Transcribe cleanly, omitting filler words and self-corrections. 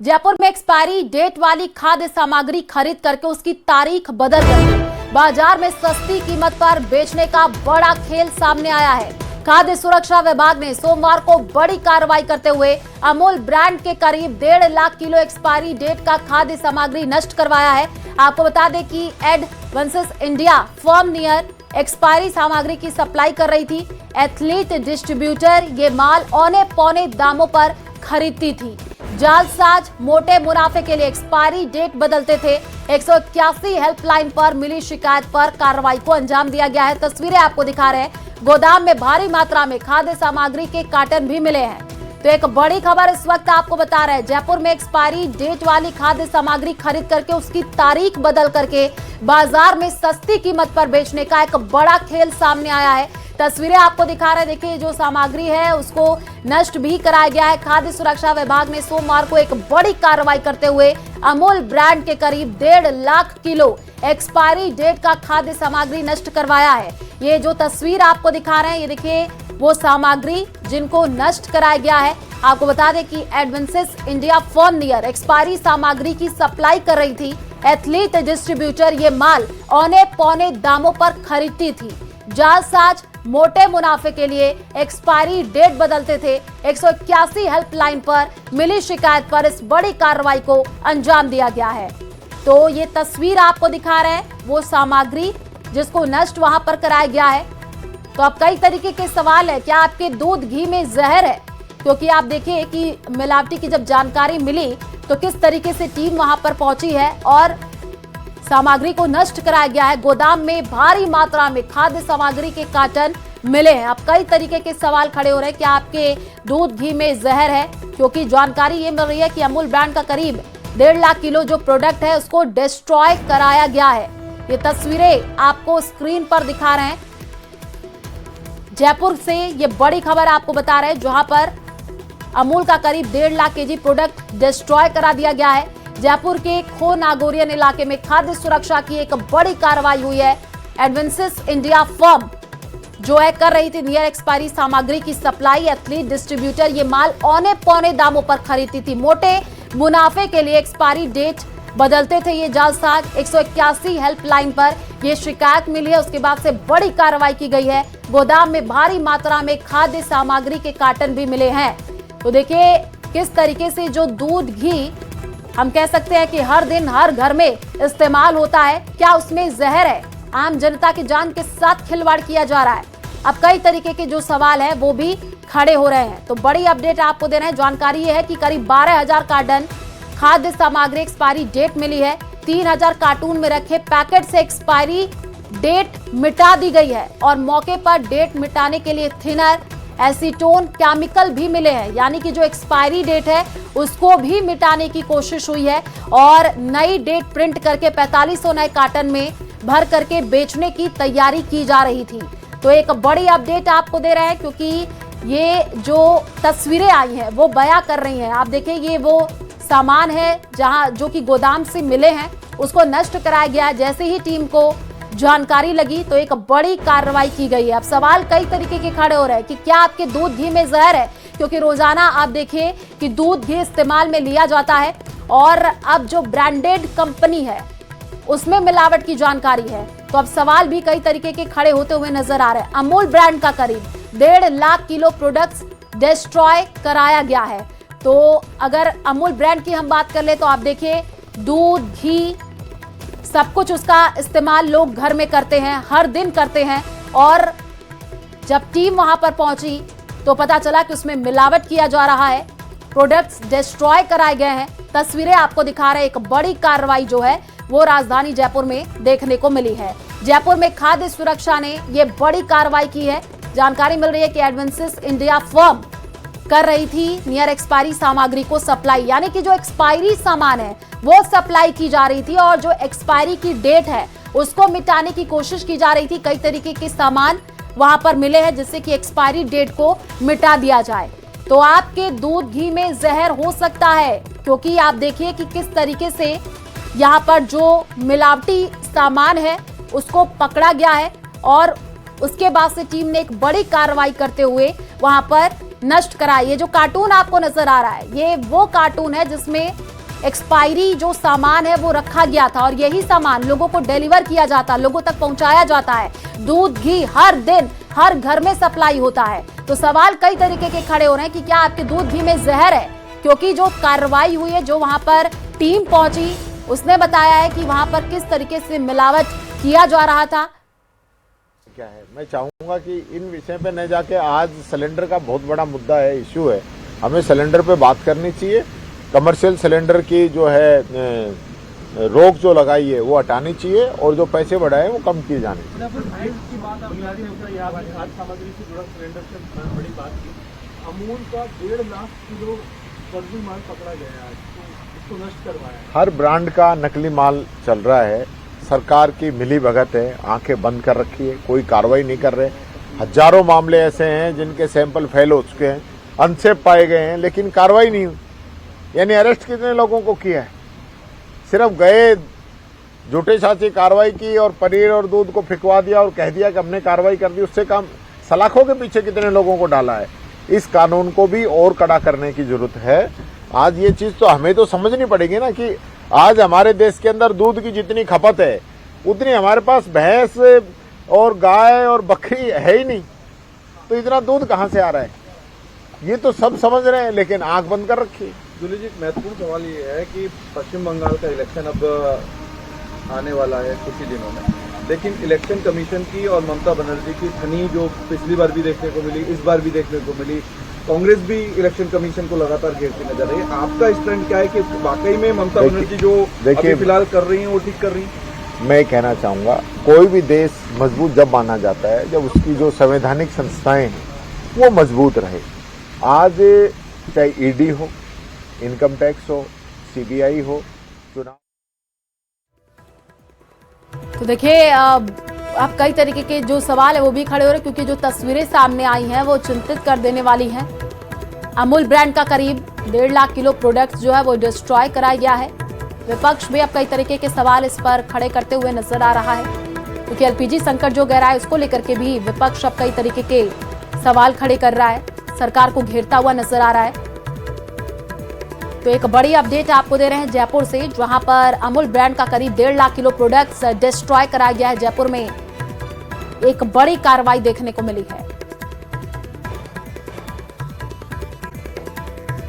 जयपुर में expiry date वाली खाद्य सामग्री खरीद करके उसकी तारीख बदल कर बाजार में सस्ती कीमत पर बेचने का बड़ा खेल सामने आया है। खाद्य सुरक्षा विभाग ने सोमवार को बड़ी कार्रवाई करते हुए अमूल ब्रांड के करीब 1.5 लाख किलो एक्सपायरी डेट का खाद्य सामग्री नष्ट करवाया है। आपको बता दें कि एडवेंसिस इंडिया फर्म नियर एक्सपायरी सामग्री की सप्लाई कर रही थी। एथलीट डिस्ट्रीब्यूटर ये माल औने पौने दामों पर खरीदती थी। जालसाज मोटे मुनाफे के लिए एक्सपायरी डेट बदलते थे। 181 हेल्पलाइन पर मिली शिकायत पर कार्रवाई को अंजाम दिया गया है। तस्वीरें आपको दिखा रहे हैं। गोदाम में भारी मात्रा में खाद्य सामग्री के कार्टन भी मिले हैं। तो एक बड़ी खबर इस वक्त आपको बता रहे हैं। जयपुर में एक्सपायरी डेट वाली खाद्य सामग्री खरीद करके उसकी तारीख बदल करके बाजार में सस्ती कीमत पर बेचने का एक बड़ा खेल सामने आया है। तस्वीरें आपको दिखा रहे हैं। देखिए, जो सामग्री है उसको नष्ट भी कराया गया है। खाद्य सुरक्षा विभाग ने सोमवार को एक बड़ी कार्रवाई करते हुए अमूल ब्रांड के करीब 1.5 लाख किलो एक्सपायरी डेट का खाद्य सामग्री नष्ट करवाया है। ये जो तस्वीर आपको दिखा रहे हैं, ये देखिए वो सामग्री जिनको नष्ट कराया गया है। आपको बता दें कि एडवेंसिस इंडिया फर्म नियर एक्सपायरी सामग्री की सप्लाई कर रही थी। एथलीट डिस्ट्रीब्यूटर ये माल औने पौने दामों पर खरीदती थी। जालसाज मोटे मुनाफे के लिए एक्सपायरी डेट बदलते थे। 181 हेल्पलाइन पर मिली शिकायत पर इस बड़ी कार्रवाई को अंजाम दिया गया है। तो ये तस्वीर आपको दिखा रहे हैं वो सामग्री जिसको नष्ट वहां पर कराया गया है। तो अब कई तरीके के सवाल है, क्या आपके दूध घी में जहर है? क्योंकि आप देखिए कि मिलावटी की जब जानकारी मिली तो किस तरीके से टीम वहां पर पहुंची है और सामग्री को नष्ट कराया गया है। गोदाम में भारी मात्रा में खाद्य सामग्री के कार्टन मिले हैं। अब कई तरीके के सवाल खड़े हो रहे हैं, क्या आपके दूध घी में जहर है? क्योंकि जानकारी ये मिल रही है कि अमूल ब्रांड का करीब 1.5 लाख किलो जो प्रोडक्ट है उसको डिस्ट्रॉय कराया गया है। ये तस्वीरें आपको स्क्रीन पर दिखा रहे हैं। जयपुर से ये बड़ी खबर आपको बता रहे हैं, जहां पर अमूल का करीब 1.5 लाख केजी प्रोडक्ट डिस्ट्रॉय करा दिया गया है। जयपुर के खो नागोरियन इलाके में खाद्य सुरक्षा की एक बड़ी कार्रवाई हुई है। एडवेंसिस इंडिया फर्म जो है कर रही थी नियर एक्सपायरी सामग्री की सप्लाई। एथलीट डिस्ट्रीब्यूटर ये माल औने पौने दामों पर खरीदती थी। मोटे मुनाफे के लिए एक्सपायरी डेट बदलते थे ये जालसाज। 181 हेल्पलाइन पर यह शिकायत मिली है, उसके बाद से बड़ी कार्रवाई की गई है। गोदाम में भारी मात्रा में खाद्य सामग्री के कार्टन भी मिले हैं। तो देखिए किस तरीके से जो दूध घी हम कह सकते हैं कि हर दिन हर घर में इस्तेमाल होता है, क्या उसमें जहर है? आम जनता की जान के साथ खिलवाड़ किया जा रहा है। अब कई तरीके के जो सवाल है वो भी खड़े हो रहे हैं। तो बड़ी अपडेट आपको दे रहे हैं। जानकारी ये है कि करीब 12,000 कार्टन खाद्य सामग्री एक्सपायरी डेट मिली है। 3,000 कार्टून में रखे पैकेट से एक्सपायरी डेट मिटा दी गई है और मौके पर डेट मिटाने के लिए थिनर एसीटोन केमिकल भी मिले हैं। यानी कि जो एक्सपायरी डेट है उसको भी मिटाने की कोशिश हुई है और नई डेट प्रिंट करके 4500 नए कार्टन में भर करके बेचने की तैयारी की जा रही थी। तो एक बड़ी अपडेट आपको दे रहे हैं, क्योंकि ये जो तस्वीरें आई हैं वो बयां कर रही हैं। आप देखिए ये वो सामान है जो कि गोदाम से मिले हैं, उसको नष्ट कराया गया है। जैसे ही टीम को जानकारी लगी तो एक बड़ी कार्रवाई की गई है। अब सवाल कई तरीके के खड़े हो रहे हैं कि क्या आपके दूध घी में जहर है? क्योंकि रोजाना आप देखिए कि दूध घी इस्तेमाल में लिया जाता है और अब जो ब्रांडेड कंपनी है उसमें मिलावट की जानकारी है। तो अब सवाल भी कई तरीके के खड़े होते हुए नजर आ रहे हैं। अमूल ब्रांड का करीब 1.5 लाख किलो प्रोडक्ट्स डिस्ट्रॉय कराया गया है। तो अगर अमूल ब्रांड की हम बात कर ले तो आप देखिए दूध घी सब कुछ उसका इस्तेमाल लोग घर में करते हैं, हर दिन करते हैं। और जब टीम वहां पर पहुंची तो पता चला कि उसमें मिलावट किया जा रहा है, प्रोडक्ट्स डिस्ट्रॉय कराए गए हैं। तस्वीरें आपको दिखा रहे हैं। एक बड़ी कार्रवाई जो है वो राजधानी जयपुर में देखने को मिली है। जयपुर में खाद्य सुरक्षा ने ये बड़ी कार्रवाई की है। जानकारी मिल रही है कि एडवेंसिस इंडिया फर्म कर रही थी नियर एक्सपायरी सामग्री को सप्लाई। यानी कि जो एक्सपायरी सामान है वो सप्लाई की जा रही थी और जो एक्सपायरी की डेट है उसको मिटाने की कोशिश की जा रही थी। कई तरीके के सामान वहां पर मिले हैं जिससे कि एक्सपायरी डेट को मिटा दिया जाए। तो आपके दूध घी में जहर हो सकता है, क्योंकि आप देखिए कि किस तरीके से यहाँ पर जो मिलावटी सामान है उसको पकड़ा गया है और उसके बाद से टीम ने एक बड़ी कार्रवाई करते हुए वहां पर नष्ट कराई। ये जो कार्टून आपको नजर आ रहा है, ये वो कार्टून है जिसमें एक्सपायरी जो सामान है वो रखा गया था और यही सामान लोगों को डिलीवर किया जाता, लोगों तक पहुंचाया जाता है। दूध, घी हर दिन हर घर में सप्लाई होता है। तो सवाल कई तरीके के खड़े हो रहे हैं कि क्या आपके दूध घी में जहर है, क्योंकि जो कार्रवाई हुई है, जो वहां पर टीम पहुंची, उसने बताया है कि वहां पर किस तरीके से मिलावट किया जा रहा था। क्या है, मैं चाहूंगा कि इन विषय पे न जाके, आज सिलेंडर का बहुत बड़ा मुद्दा है, इश्यू है, हमें सिलेंडर पे बात करनी चाहिए। कमर्शियल सिलेंडर की जो है रोक जो लगाई है वो हटानी चाहिए और जो पैसे बढ़ाए वो कम किए जाने चाहिए। अमूल का 1.5 लाख किलो फर्जी माल पकड़ा गया है, तो इसको नष्ट करवाया है। हर ब्रांड का नकली माल चल रहा है, सरकार की मिली भगत है, आंखें बंद कर रखी है, कोई कार्रवाई नहीं कर रहे। हजारों मामले ऐसे हैं जिनके सैंपल फेल हो चुके हैं, अनसेफ पाए गए हैं, लेकिन कार्रवाई नहीं हुई। यानी अरेस्ट कितने लोगों को किया है? सिर्फ गए, झूठे साची कार्रवाई की और पनीर और दूध को फिकवा दिया और कह दिया कि हमने कार्रवाई कर दी, उससे काम। सलाखों के पीछे कितने लोगों को डाला है। इस कानून को भी और कड़ा करने की जरूरत है। आज ये चीज तो हमें तो समझनी पड़ेगी ना कि आज हमारे देश के अंदर दूध की जितनी खपत है उतनी हमारे पास भैंस और गाय और बकरी है ही नहीं, तो इतना दूध कहाँ से आ रहा है? ये तो सब समझ रहे हैं, लेकिन आंख बंद कर रखी है। दुली जी, महत्वपूर्ण सवाल ये है कि पश्चिम बंगाल का इलेक्शन अब आने वाला है कुछ ही दिनों में, लेकिन इलेक्शन कमीशन की और ममता बनर्जी की ठनी जो पिछली बार भी देखने को मिली, इस बार भी देखने को मिली, कांग्रेस भी इलेक्शन कमीशन को लगातार घेरती नजर रही है। आपका स्टैंड क्या है कि वाकई में ममता बनर्जी जो अभी फिलहाल कर रही हैं वो ठीक कर रही हैं? मैं कहना चाहूंगा, कोई भी देश मजबूत जब माना जाता है जब उसकी जो संवैधानिक संस्थाएं हैं वो मजबूत रहे। आज चाहे ईडी हो, इनकम टैक्स हो, सीबीआई हो, चुनाव। तो देखिए, अब कई तरीके के जो सवाल है वो भी खड़े हो रहे हैं, क्योंकि जो तस्वीरें सामने आई हैं वो चिंतित कर देने वाली हैं। अमूल ब्रांड का करीब 1.5 लाख किलो प्रोडक्ट जो है वो डिस्ट्रॉय कराया गया है। विपक्ष भी अब कई तरीके के सवाल इस पर खड़े करते हुए नजर आ रहा है, क्योंकि एलपीजी संकट जो गहरा है उसको लेकर के भी विपक्ष अब कई तरीके के सवाल खड़े कर रहा है, सरकार को घेरता हुआ नजर आ रहा है। तो एक बड़ी अपडेट आपको दे रहे हैं जयपुर से, जहां पर अमूल ब्रांड का करीब 1.5 लाख किलो प्रोडक्ट्स डिस्ट्रॉय कराया गया है। जयपुर में एक बड़ी कार्रवाई देखने को मिली है।